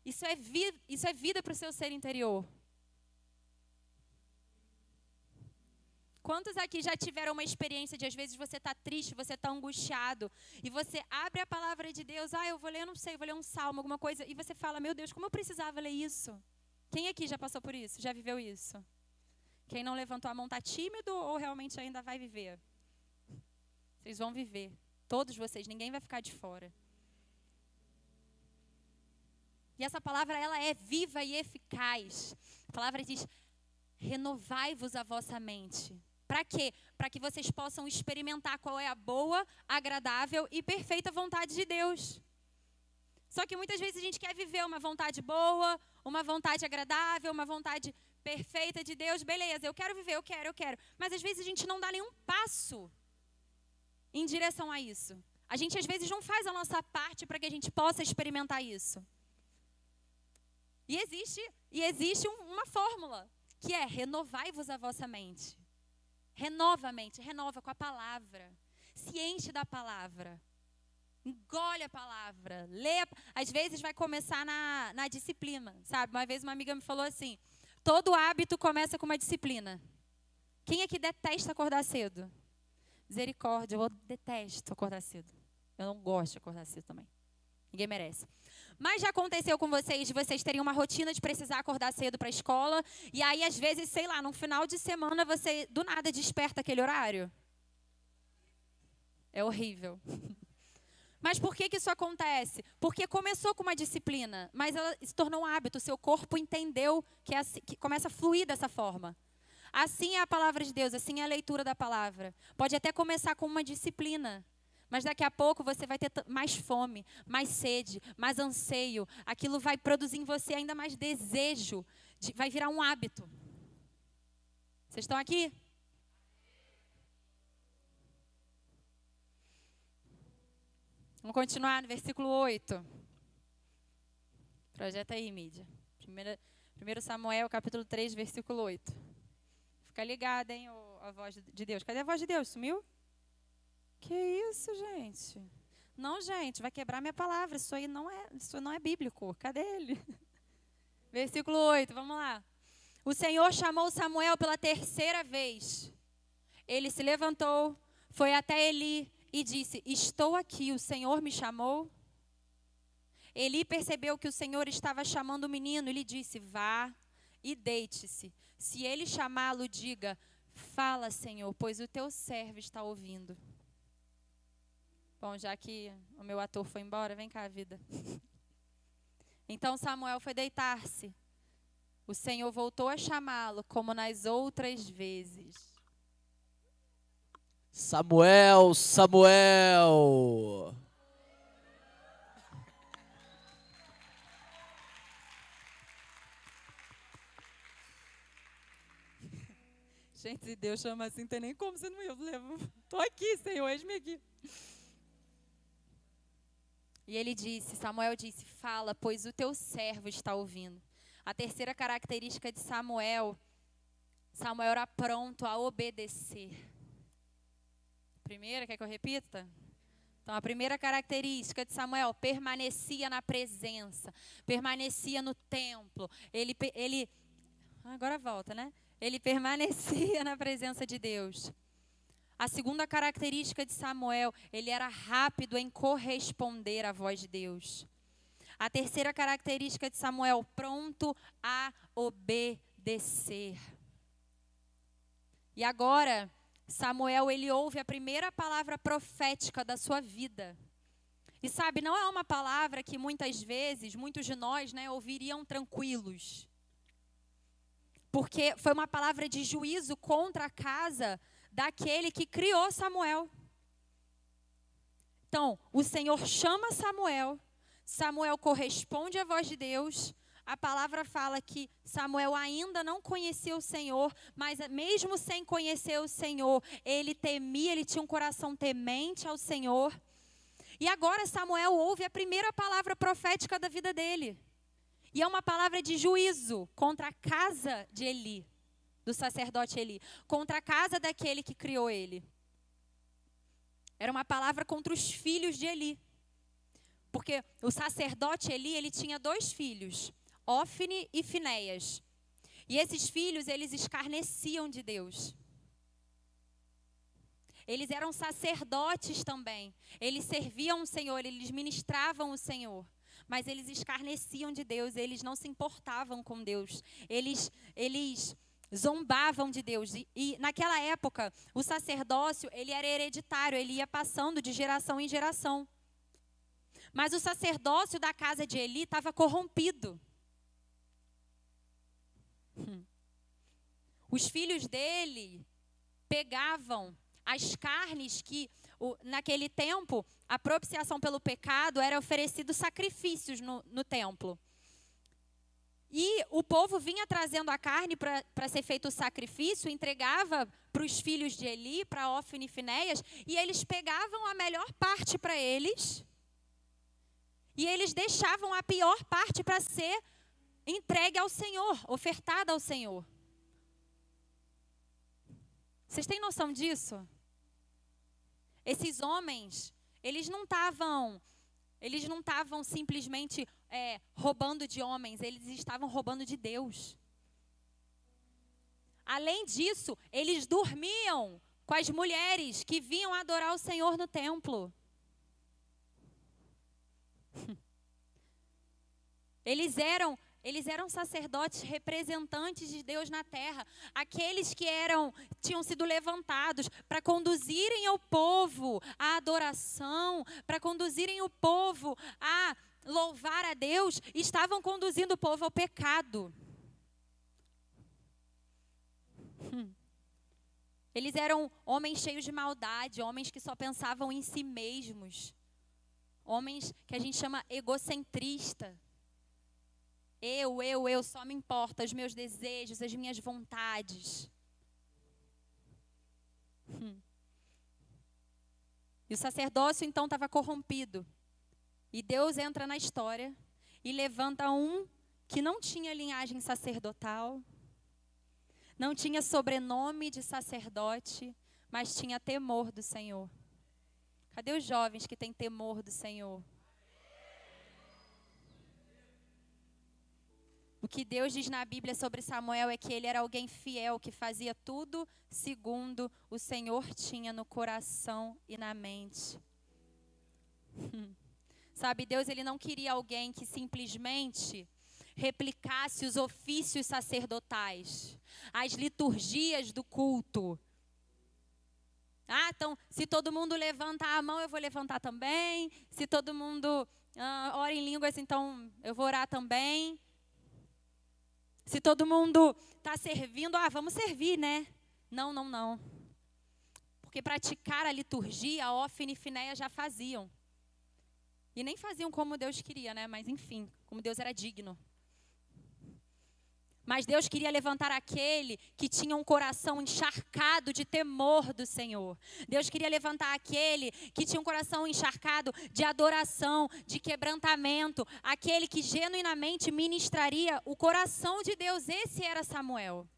Isso é vida para o seu ser interior. Quantos aqui já tiveram uma experiência de, às vezes, você está triste, você está angustiado, e você abre a palavra de Deus, eu vou ler, vou ler um salmo, alguma coisa, e você fala, meu Deus, como eu precisava ler isso? Quem aqui já passou por isso? Já viveu isso? Quem não levantou a mão está tímido ou realmente ainda vai viver? Vocês vão viver. Todos vocês, ninguém vai ficar de fora. E essa palavra, ela é viva e eficaz. A palavra diz, renovai-vos a vossa mente. Para quê? Para que vocês possam experimentar qual é a boa, agradável e perfeita vontade de Deus. Só que muitas vezes a gente quer viver uma vontade boa, uma vontade agradável, uma vontade perfeita de Deus. Beleza, eu quero viver, eu quero. Mas às vezes a gente não dá nenhum passo em direção a isso. A gente às vezes não faz a nossa parte para que a gente possa experimentar isso. E existe uma fórmula, que é renovai-vos a vossa mente. Renova a mente, renova com a palavra. Se enche da palavra. Engole a palavra. Lê. Às vezes vai começar na disciplina, sabe? Uma vez uma amiga me falou assim, todo hábito começa com uma disciplina. Quem aqui detesta acordar cedo? Misericórdia, eu detesto acordar cedo. Eu não gosto de acordar cedo também. Ninguém merece. Mas já aconteceu com vocês, de vocês terem uma rotina de precisar acordar cedo para a escola, e aí às vezes, sei lá, no final de semana você do nada desperta aquele horário? É horrível. Mas por que isso acontece? Porque começou com uma disciplina, mas ela se tornou um hábito, o seu corpo entendeu que começa a fluir dessa forma. Assim é a palavra de Deus, assim é a leitura da palavra. Pode até começar com uma disciplina, mas daqui a pouco você vai ter mais fome, mais sede, mais anseio. Aquilo vai produzir em você ainda mais desejo, vai virar um hábito. Vocês estão aqui? Vamos continuar no versículo 8. Projeta aí, mídia. 1 Samuel, capítulo 3, versículo 8. Fica ligado, hein, a voz de Deus. Cadê a voz de Deus? Sumiu? Que isso, gente? Não, gente, vai quebrar minha palavra. Isso não é bíblico. Cadê ele? Versículo 8, vamos lá. O Senhor chamou Samuel pela terceira vez. Ele se levantou, foi até Eli e disse: estou aqui, o Senhor me chamou. Eli percebeu que o Senhor estava chamando o menino e lhe disse: vá e deite-se. Se ele chamá-lo, diga: fala, Senhor, pois o teu servo está ouvindo. Bom, já que o meu ator foi embora, vem cá, vida. Então Samuel foi deitar-se. O Senhor voltou a chamá-lo como nas outras vezes. Samuel, Samuel. Gente, se Deus chama assim, não tem nem como você não ir. Eu levo. Estou aqui, Senhor, eis-me aqui. E ele disse, Samuel disse: fala, pois o teu servo está ouvindo. A terceira característica de Samuel era pronto a obedecer. Primeira, quer que eu repita? Então, a primeira característica de Samuel: permanecia na presença, permanecia no templo. Agora volta, né? Ele permanecia na presença de Deus. A segunda característica de Samuel: ele era rápido em corresponder à voz de Deus. A terceira característica de Samuel: pronto a obedecer. E agora, Samuel, ele ouve a primeira palavra profética da sua vida. E sabe, não é uma palavra que muitas vezes, muitos de nós, ouviriam tranquilos. Porque foi uma palavra de juízo contra a casa daquele que criou Samuel. Então, o Senhor chama Samuel, Samuel corresponde à voz de Deus. A palavra fala que Samuel ainda não conhecia o Senhor, mas mesmo sem conhecer o Senhor, ele temia, ele tinha um coração temente ao Senhor. E agora Samuel ouve a primeira palavra profética da vida dele. E é uma palavra de juízo contra a casa de Eli, do sacerdote Eli, contra a casa daquele que criou ele. Era uma palavra contra os filhos de Eli. Porque o sacerdote Eli, ele tinha 2 filhos, Ofni e Finéias. E esses filhos, eles escarneciam de Deus. Eles eram sacerdotes também. Eles serviam o Senhor, eles ministravam o Senhor. Mas eles escarneciam de Deus, eles não se importavam com Deus. Eles zombavam de Deus. E naquela época, o sacerdócio, ele era hereditário, ele ia passando de geração em geração. Mas o sacerdócio da casa de Eli estava corrompido. Os filhos dele pegavam as carnes que, naquele tempo, a propiciação pelo pecado era oferecido sacrifícios no templo. E o povo vinha trazendo a carne para ser feito o sacrifício, entregava para os filhos de Eli, para Ofni e Finéias, e eles pegavam a melhor parte para eles, e eles deixavam a pior parte para ser entregue ao Senhor, ofertada ao Senhor. Vocês têm noção disso? Esses homens, eles não estavam simplesmente roubando de homens, eles estavam roubando de Deus. Além disso, eles dormiam com as mulheres que vinham adorar o Senhor no templo. Eles eram sacerdotes representantes de Deus na terra, aqueles que tinham sido levantados para conduzirem o povo à adoração, para conduzirem o povo a louvar a Deus, estavam conduzindo o povo ao pecado. Eles eram homens cheios de maldade, homens que só pensavam em si mesmos, homens que a gente chama egocentrista. Eu, só me importa os meus desejos, as minhas vontades. E o sacerdócio então estava corrompido. E Deus entra na história e levanta um que não tinha linhagem sacerdotal, não tinha sobrenome de sacerdote, mas tinha temor do Senhor. Cadê os jovens que têm temor do Senhor? O que Deus diz na Bíblia sobre Samuel é que ele era alguém fiel, que fazia tudo segundo o Senhor tinha no coração e na mente. Sabe, Deus ele não queria alguém que simplesmente replicasse os ofícios sacerdotais, as liturgias do culto. Então, se todo mundo levantar a mão, eu vou levantar também. Se todo mundo ora em línguas, então eu vou orar também. Se todo mundo está servindo, vamos servir, né? Não. Porque praticar a liturgia, Ófine e Finéia já faziam. E nem faziam como Deus queria, né? Mas enfim, como Deus era digno. Mas Deus queria levantar aquele que tinha um coração encharcado de temor do Senhor. Deus queria levantar aquele que tinha um coração encharcado de adoração, de quebrantamento. Aquele que genuinamente ministraria o coração de Deus. Esse era Samuel.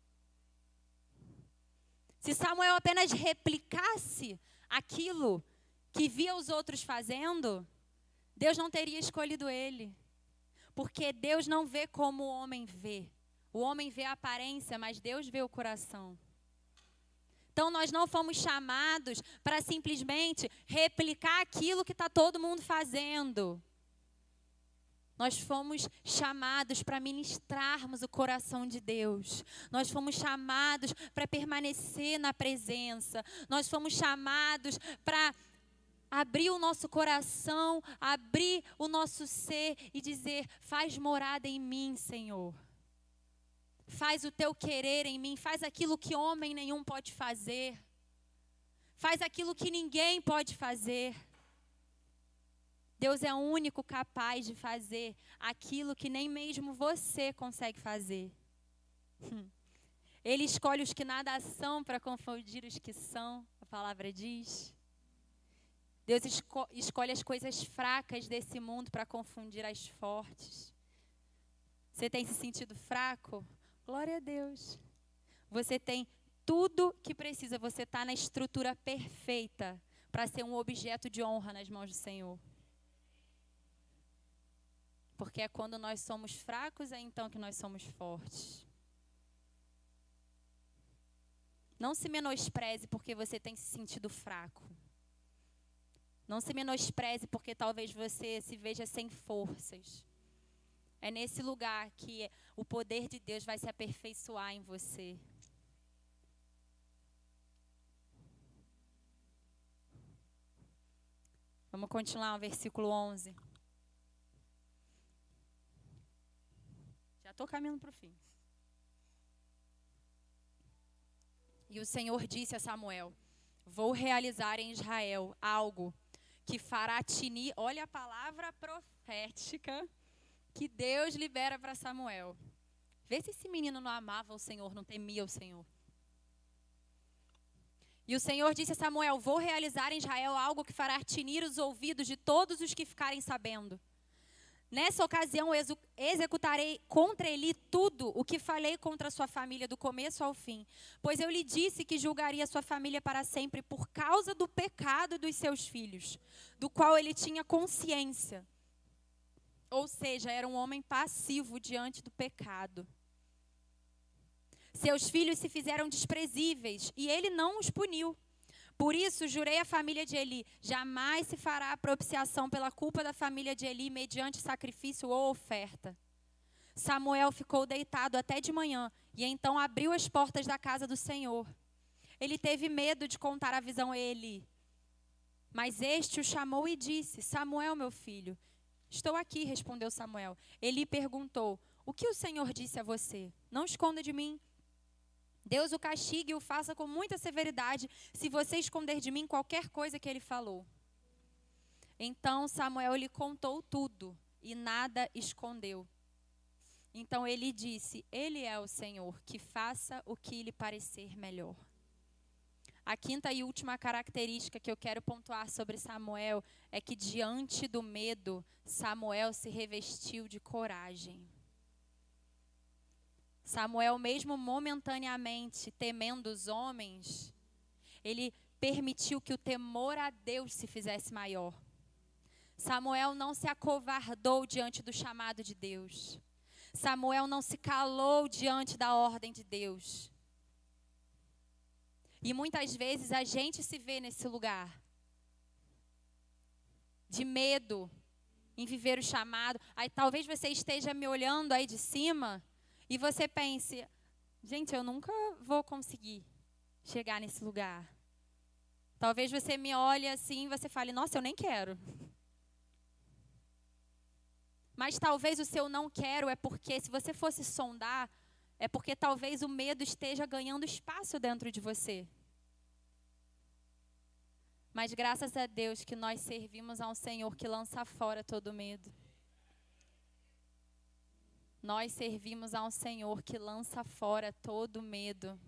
Se Samuel apenas replicasse aquilo que via os outros fazendo, Deus não teria escolhido ele. Porque Deus não vê como o homem vê. O homem vê a aparência, mas Deus vê o coração. Então, nós não fomos chamados para simplesmente replicar aquilo que está todo mundo fazendo. Nós fomos chamados para ministrarmos o coração de Deus. Nós fomos chamados para permanecer na presença. Nós fomos chamados para abrir o nosso coração, abrir o nosso ser e dizer: faz morada em mim, Senhor. Faz o teu querer em mim, faz aquilo que homem nenhum pode fazer. Faz aquilo que ninguém pode fazer. Deus é o único capaz de fazer aquilo que nem mesmo você consegue fazer. Ele escolhe os que nada são para confundir os que são, a palavra diz. Deus escolhe as coisas fracas desse mundo para confundir as fortes. Você tem se sentido fraco? Glória a Deus. Você tem tudo que precisa. Você está na estrutura perfeita para ser um objeto de honra nas mãos do Senhor. Porque é quando nós somos fracos, é então que nós somos fortes. Não se menospreze porque você tem se sentido fraco. Não se menospreze porque talvez você se veja sem forças. É nesse lugar que o poder de Deus vai se aperfeiçoar em você. Vamos continuar o versículo 11. Já estou caminhando para o fim. E o Senhor disse a Samuel: vou realizar em Israel algo que fará tinir. Olha a palavra profética que Deus libera para Samuel. Vê se esse menino não amava o Senhor, não temia o Senhor. E o Senhor disse a Samuel: vou realizar em Israel algo que fará tinir os ouvidos de todos os que ficarem sabendo. Nessa ocasião executarei contra Eli tudo o que falei contra a sua família do começo ao fim. Pois eu lhe disse que julgaria sua família para sempre por causa do pecado dos seus filhos, do qual ele tinha consciência. Ou seja, era um homem passivo diante do pecado. Seus filhos se fizeram desprezíveis e ele não os puniu. Por isso, jurei à família de Eli: jamais se fará propiciação pela culpa da família de Eli mediante sacrifício ou oferta. Samuel ficou deitado até de manhã e então abriu as portas da casa do Senhor. Ele teve medo de contar a visão a Eli. Mas este o chamou e disse: Samuel, meu filho. Estou aqui, respondeu Samuel. Eli perguntou: o que o Senhor disse a você? Não esconda de mim. Deus o castigue e o faça com muita severidade se você esconder de mim qualquer coisa que ele falou. Então Samuel lhe contou tudo e nada escondeu. Então ele disse: ele é o Senhor, que faça o que lhe parecer melhor. A quinta e última característica que eu quero pontuar sobre Samuel é que diante do medo, Samuel se revestiu de coragem. Samuel, mesmo momentaneamente temendo os homens, ele permitiu que o temor a Deus se fizesse maior. Samuel não se acovardou diante do chamado de Deus. Samuel não se calou diante da ordem de Deus. E muitas vezes a gente se vê nesse lugar de medo em viver o chamado. Aí talvez você esteja me olhando aí de cima e você pense, gente, eu nunca vou conseguir chegar nesse lugar. Talvez você me olhe assim e você fale, nossa, eu nem quero. Mas talvez o seu não quero é porque, se você fosse sondar, é porque talvez o medo esteja ganhando espaço dentro de você. Mas graças a Deus que nós servimos a um Senhor que lança fora todo medo. Nós servimos a um Senhor que lança fora todo medo.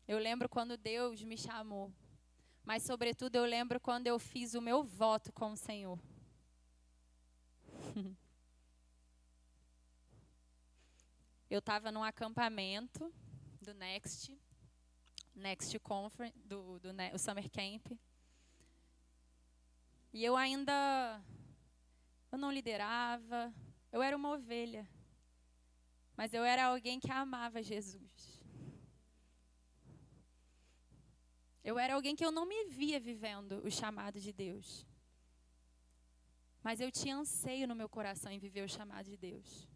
Eu lembro quando Deus me chamou, mas sobretudo eu lembro quando eu fiz o meu voto com o Senhor. Eu estava num acampamento do Next Conference, do Summer Camp. E eu não liderava, eu era uma ovelha. Mas eu era alguém que amava Jesus. Eu era alguém que eu não me via vivendo o chamado de Deus. Mas eu tinha anseio no meu coração em viver o chamado de Deus.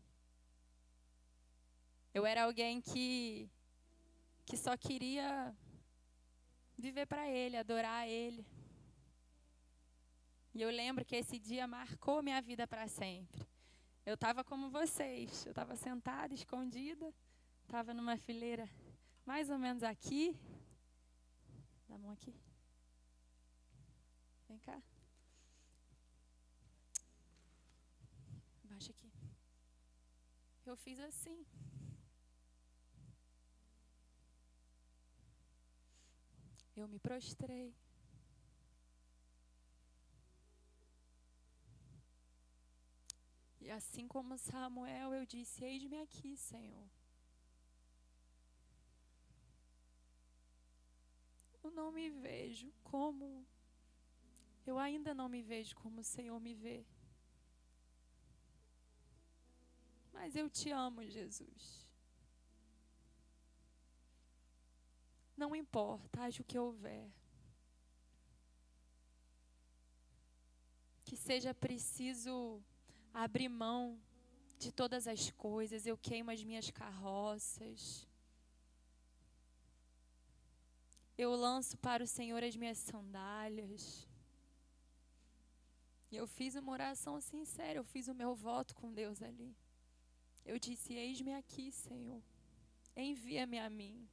Eu era alguém que só queria viver para Ele, adorar Ele. E eu lembro que esse dia marcou minha vida para sempre. Eu estava como vocês, eu estava sentada, escondida, estava numa fileira mais ou menos aqui. Dá a mão aqui. Vem cá. Baixa aqui. Eu fiz assim. Eu me prostrei. E assim como Samuel, eu disse, eis-me aqui, Senhor. Eu não me vejo como... Eu ainda não me vejo como o Senhor me vê. Mas eu te amo, Jesus. Não importa, haja o que houver. Que seja preciso abrir mão de todas as coisas. Eu queimo as minhas carroças. Eu lanço para o Senhor as minhas sandálias. E eu fiz uma oração sincera, eu fiz o meu voto com Deus ali. Eu disse, eis-me aqui, Senhor. Envia-me a mim.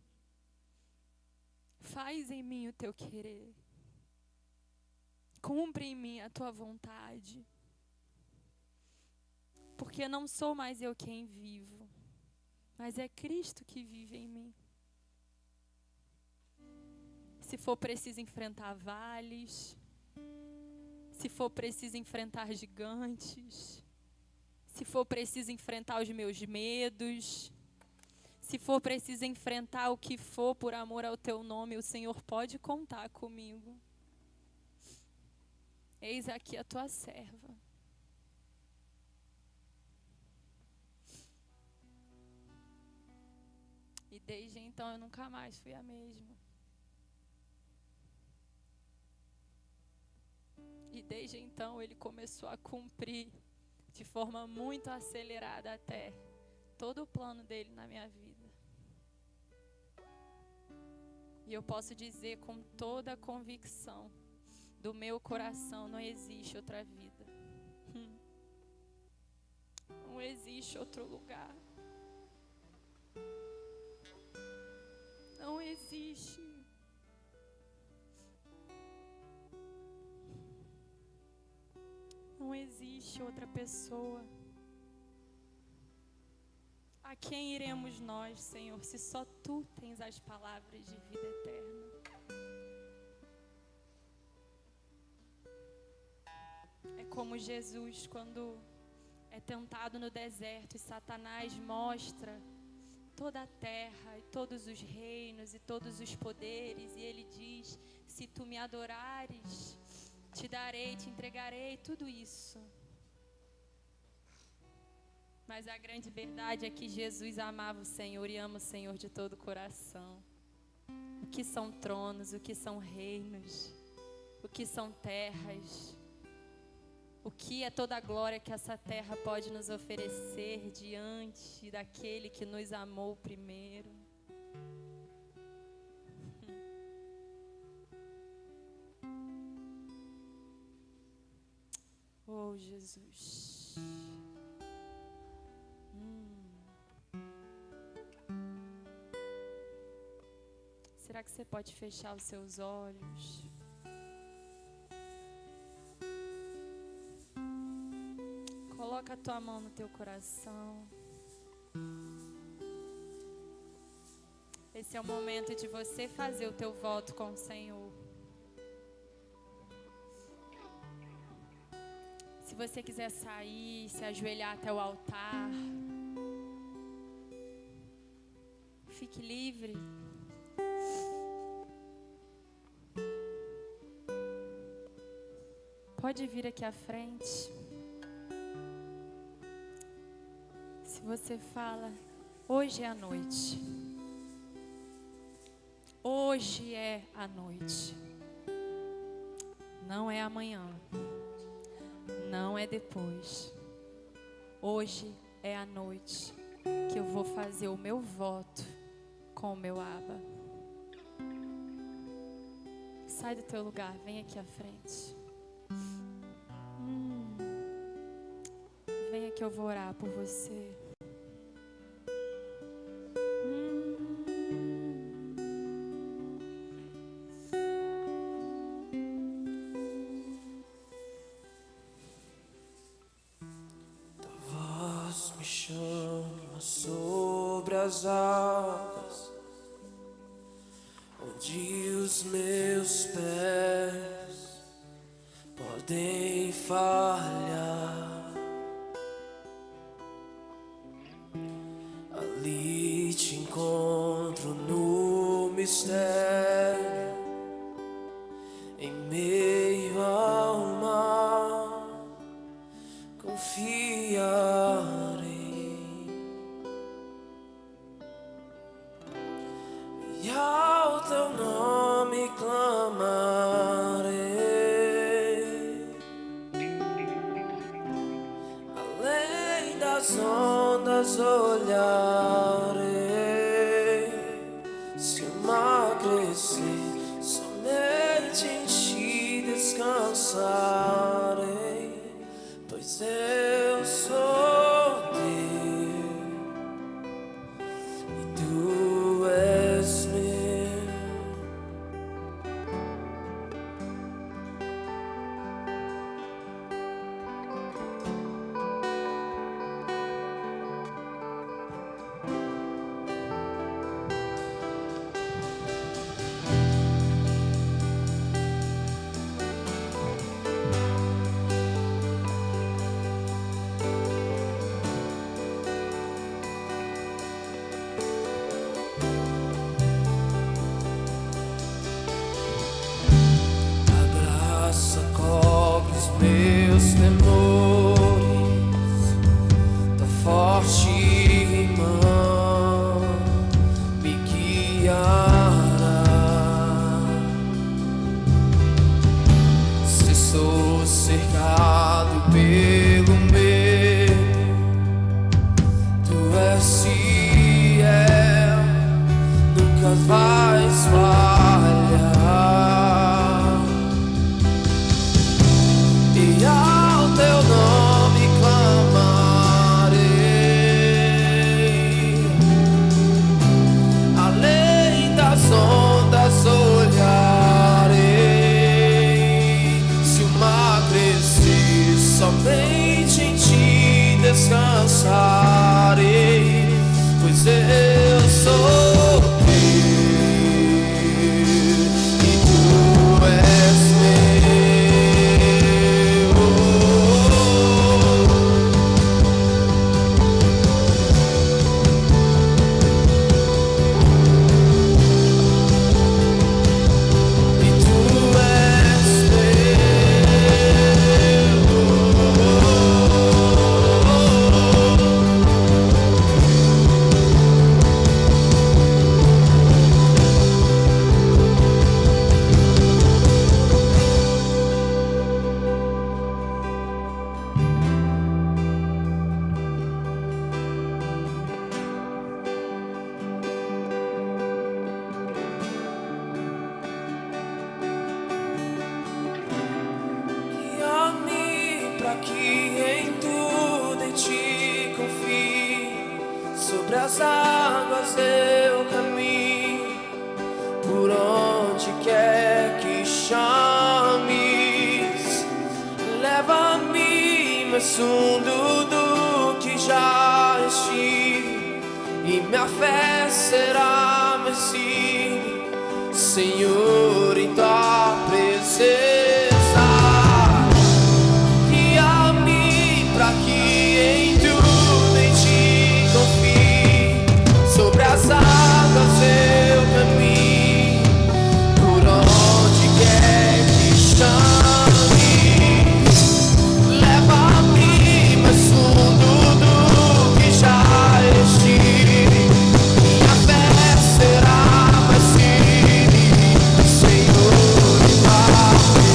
Faz em mim o teu querer. Cumpre em mim a tua vontade. Porque não sou mais eu quem vivo, mas é Cristo que vive em mim. Se for preciso enfrentar vales, se for preciso enfrentar gigantes, se for preciso enfrentar os meus medos, se for preciso enfrentar o que for por amor ao teu nome, o Senhor pode contar comigo. Eis aqui a tua serva. E desde então eu nunca mais fui a mesma. E desde então ele começou a cumprir de forma muito acelerada até todo o plano dele na minha vida. E eu posso dizer com toda a convicção do meu coração, não existe outra vida. Não existe outro lugar. Não existe. Não existe outra pessoa. A quem iremos nós, Senhor, se só Tu tens as palavras de vida eterna? É como Jesus, quando é tentado no deserto e Satanás mostra toda a terra e todos os reinos e todos os poderes, e ele diz: se tu me adorares, te darei, te entregarei tudo isso. Mas a grande verdade é que Jesus amava o Senhor e ama o Senhor de todo o coração. O que são tronos, o que são reinos, o que são terras, o que é toda a glória que essa terra pode nos oferecer diante daquele que nos amou primeiro. Oh, Jesus. Será que você pode fechar os seus olhos? Coloca a tua mão no teu coração. Esse é o momento de você fazer o teu voto com o Senhor. Se você quiser sair, se ajoelhar até o altar, fique livre. Pode vir aqui à frente. Se você fala, hoje é a noite. Hoje é a noite. Não é amanhã. Não é depois. Hoje é a noite que eu vou fazer o meu voto com o meu Abba. Sai do teu lugar, vem aqui à frente. Venha que eu vou orar por você. Chama sobre as águas, onde os meus pés podem falhar. Ali te encontro no mistério, em meio ao mar, confiarei. E ao teu nome clamarei, além das ondas olharei. Se o mar crescer, somente em ti descansarei, pois eu sou teu e tu és meu. Abraça, cobre os meus temores, tua forte mão me guiará. Se sou cercado pelo medo, tu és fiel, nunca vais falhar. E ao teu nome que em tudo em ti confio. Sobre as águas eu caminho, por onde quer que chames. Leva-me mais fundo do que já estive, e minha fé será mais firme, Senhor, em tua presença. Guia-me pra que em tudo em ti confie. Sobre as águas eu caminho, por onde quer que chames. Leva-me mais fundo do que já estive, minha fé será mais firme, Senhor, em tua presença.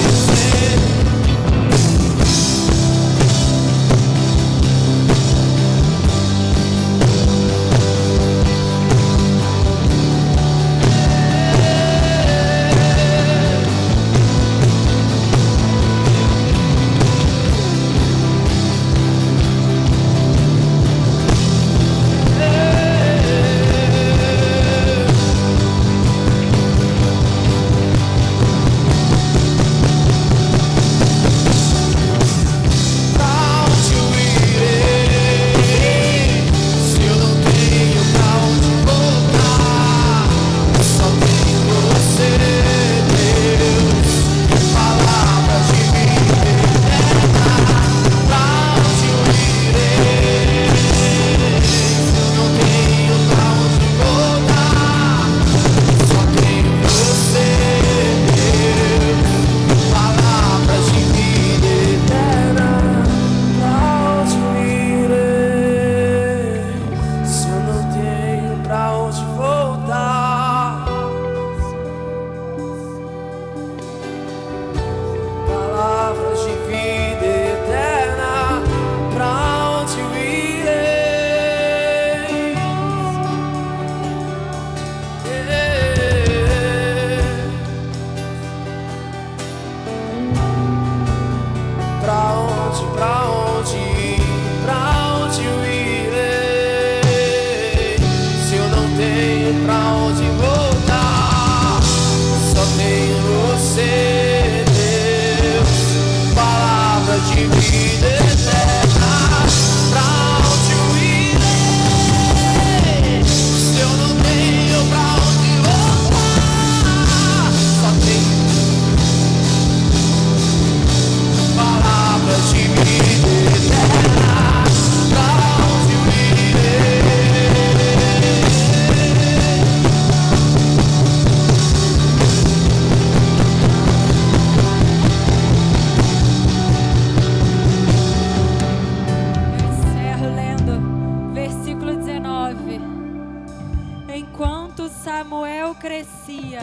Samuel crescia,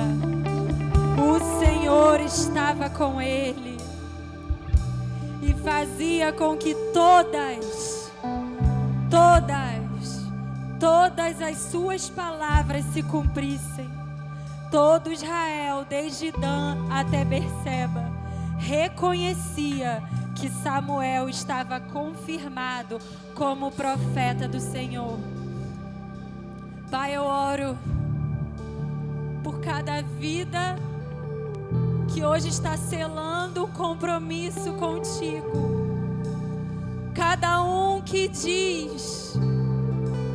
o Senhor estava com ele e fazia com que todas as suas palavras se cumprissem. Todo Israel, desde Dan até Berseba, reconhecia que Samuel estava confirmado como profeta do Senhor. Pai, eu oro por cada vida que hoje está selando um compromisso contigo. Cada um que diz: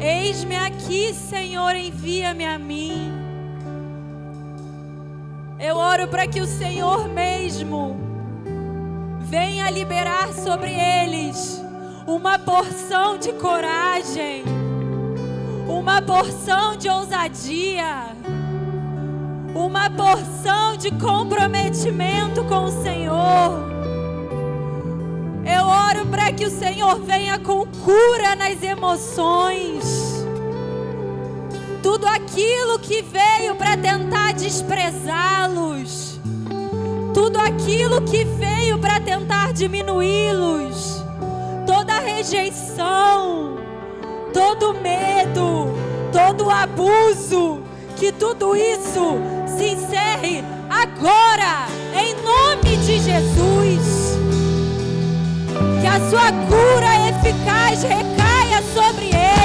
eis-me aqui, Senhor, envia-me a mim. Eu oro para que o Senhor mesmo venha liberar sobre eles uma porção de coragem, uma porção de ousadia, uma porção de comprometimento com o Senhor. Eu oro para que o Senhor venha com cura nas emoções. Tudo aquilo que veio para tentar desprezá-los, tudo aquilo que veio para tentar diminuí-los, toda rejeição, todo medo, todo abuso, que tudo isso se encerre agora, em nome de Jesus. Que a sua cura eficaz recaia sobre ele.